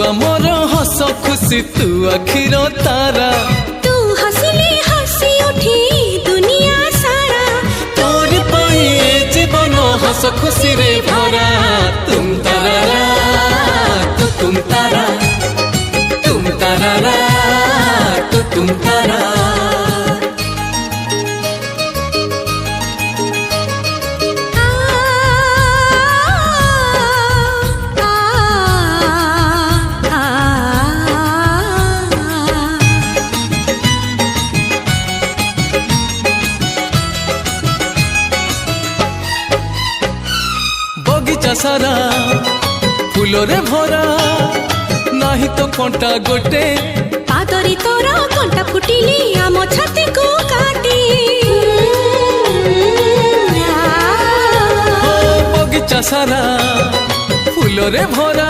आमर हस खुशी तू आखिर तारा तू हसिले हसी उठी दुनिया सारा तोर पाई जीवन हस खुशी रे भरा तुम तारा तुम तारा तुम तारा तुम तारा बगीचा सारा फूल रे भरा नाही तो कंटा गोटे पादरी तोरा कंटा फुटिली आम छाती को काटी बगीचा सारा फूल रे भरा